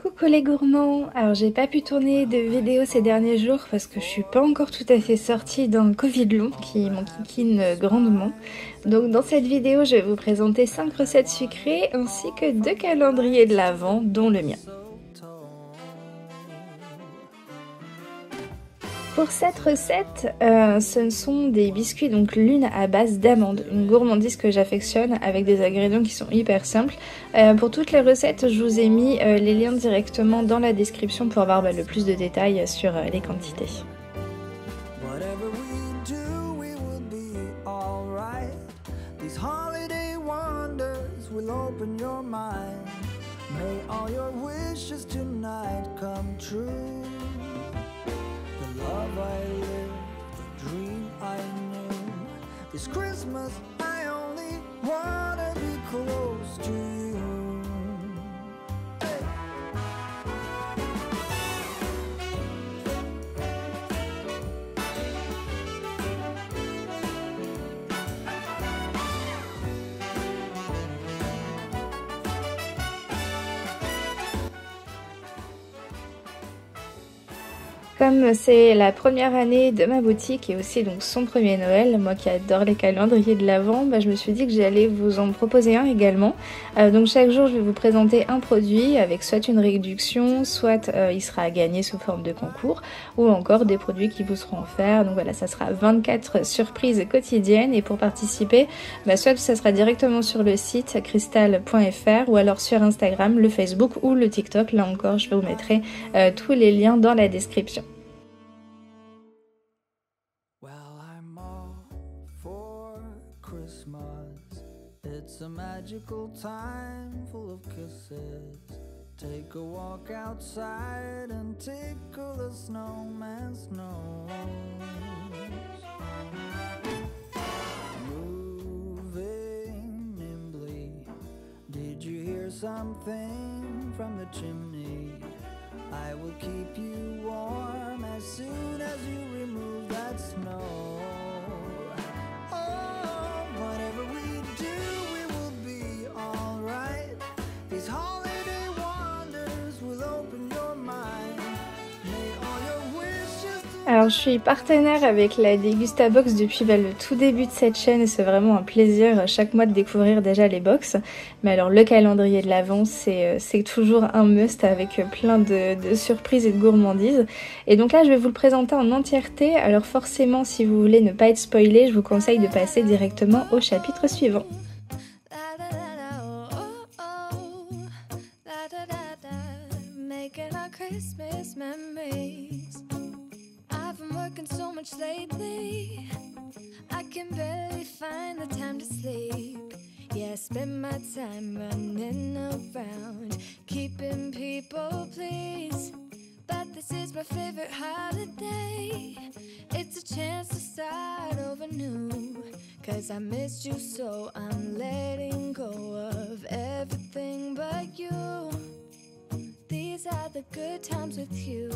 Coucou les gourmands. Alors j'ai pas pu tourner de vidéo ces derniers jours parce que je suis pas encore tout à fait sortie d'un Covid long qui m'enquiquine grandement. Donc dans cette vidéo je vais vous présenter 5 recettes sucrées ainsi que 2 calendriers de l'Avent dont le mien. Pour cette recette, ce sont des biscuits, donc l'une à base d'amandes, une gourmandise que j'affectionne avec des ingrédients qui sont hyper simples. Pour toutes les recettes, je vous ai mis les liens directement dans la description pour avoir le plus de détails sur les quantités. Love I live, the dream I knew. This Christmas I only wanna be close to you. Hey. Comme c'est la première année de ma boutique et aussi donc son premier Noël, moi qui adore les calendriers de l'Avent, je me suis dit que j'allais vous en proposer un également. Donc chaque jour je vais vous présenter un produit avec soit une réduction, soit il sera à gagner sous forme de concours ou encore des produits qui vous seront offerts. Donc voilà, ça sera 24 surprises quotidiennes et pour participer, soit ça sera directement sur le site Chrystale.fr ou alors sur Instagram, le Facebook ou le TikTok. Là encore je vous mettrai tous les liens dans la description. It's a magical time full of kisses. Take a walk outside and tickle the snowman's nose. Moving nimbly, did you hear something from the chimney? I will keep you warm as soon as you remove that snow. Oh, whatever we do, alors je suis partenaire avec la Dégustabox depuis le tout début de cette chaîne et c'est vraiment un plaisir chaque mois de découvrir déjà les box. Mais alors le calendrier de l'Avent c'est toujours un must avec plein de surprises et de gourmandises. Et donc là je vais vous le présenter en entièreté, alors forcément si vous voulez ne pas être spoilé, je vous conseille de passer directement au chapitre suivant. Working so much lately, I can barely find the time to sleep. Yeah, I spend my time running around, keeping people pleased. But this is my favorite holiday. It's a chance to start over new. Cause I missed you so I'm letting go of everything but you. These are the good times with you.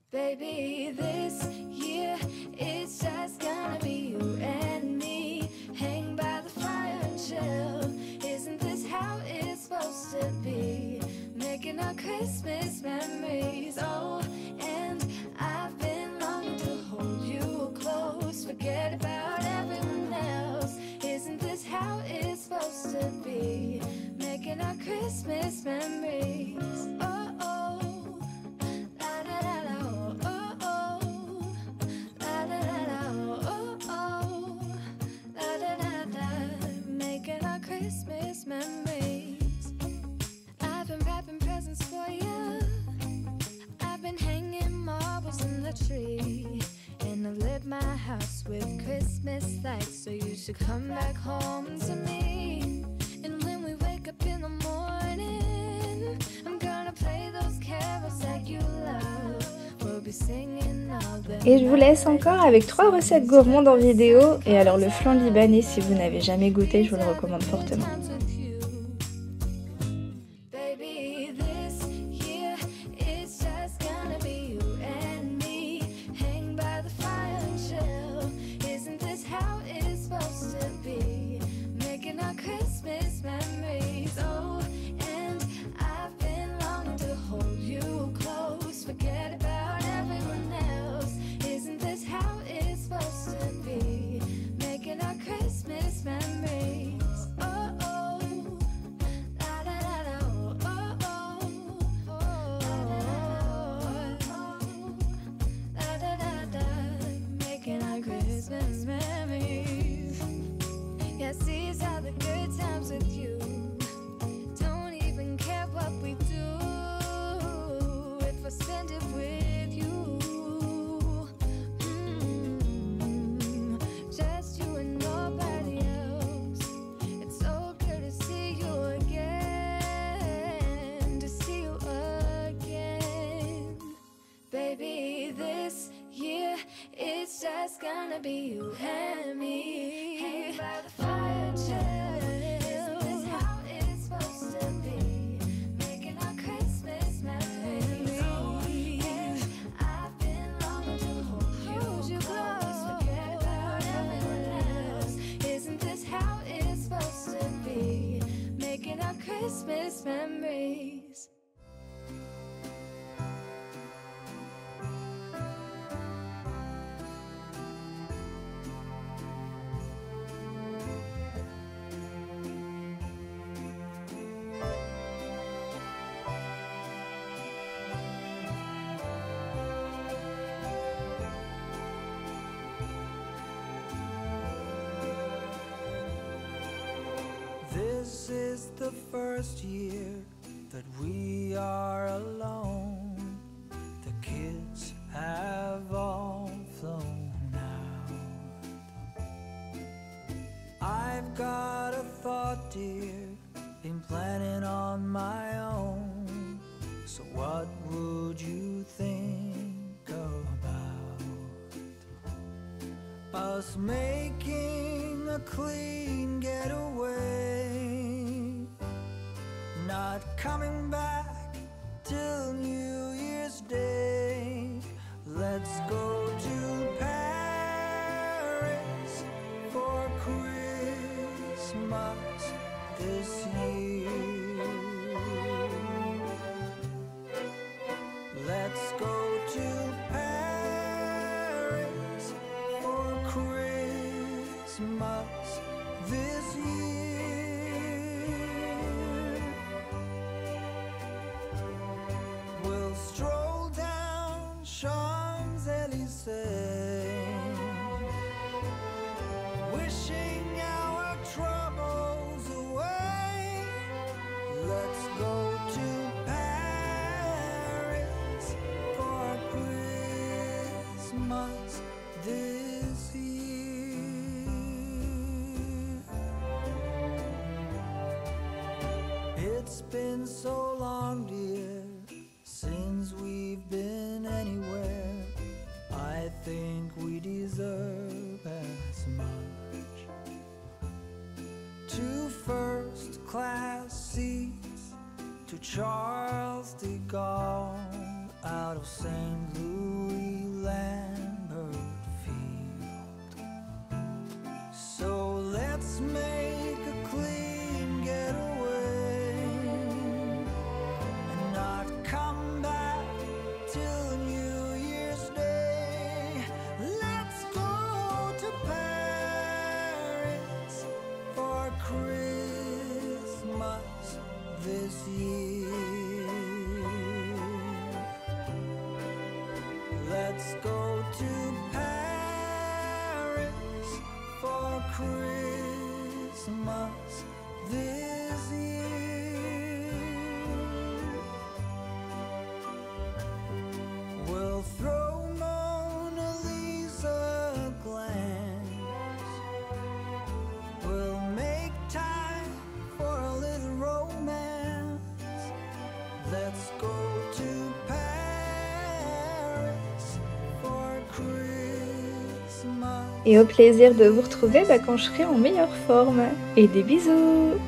Baby, this year it's just gonna be you and me. Hang by the fire and chill. Isn't this how it's supposed to be? Making our Christmas memories. Oh, and I've been longing to hold you close. Forget about everyone else. Isn't this how it's supposed to be? Making our Christmas memories. Oh, oh. Christmas memories. I've been wrapping presents for you. I've been hanging marbles in the tree. And I've lit my house with Christmas lights. So you should come back home to me. And when we wake up in the morning, I'm gonna play those carols that you love. We'll be singing all the Et je vous laisse encore avec 3 recettes gourmandes en vidéo. Et alors le flan libanais, si vous n'avez jamais goûté, je vous le recommande fortement. Christmas memories, oh, and I've been gonna be you and me. Hang by the fire chill. Isn't this how it's supposed to be? Making our Christmas memories. And I've been longing to hold you close. Forget about everyone else. Isn't this how it's supposed to be? Making our Christmas memories. This is the first year that we are alone. The kids have all flown out. I've got a thought, dear, been planning on my own. So what would you think about us making a clean getaway, not coming back till New Year's Day? Let's go to Paris for Christmas this year. Let's go to Paris for Christmas this year. We'll stroll down Champs-Élysées, wishing our troubles away. Let's go to Paris for Christmas this year. It's been so long, dear, since we've been anywhere. I think we deserve as much. 2 first-class seats to Charles de Gaulle out of St. Louis Lambert Field. So let's make a clean getaway and not come back till New Year's Day. Let's go to Paris for Christmas this year. Let's go to Paris for Christmas this year. We'll throw Mona Lisa a glance. We'll make time for a little romance. Let's go to Paris for Christmas. Et au plaisir de vous retrouver quand je serai en meilleure forme. Et des bisous!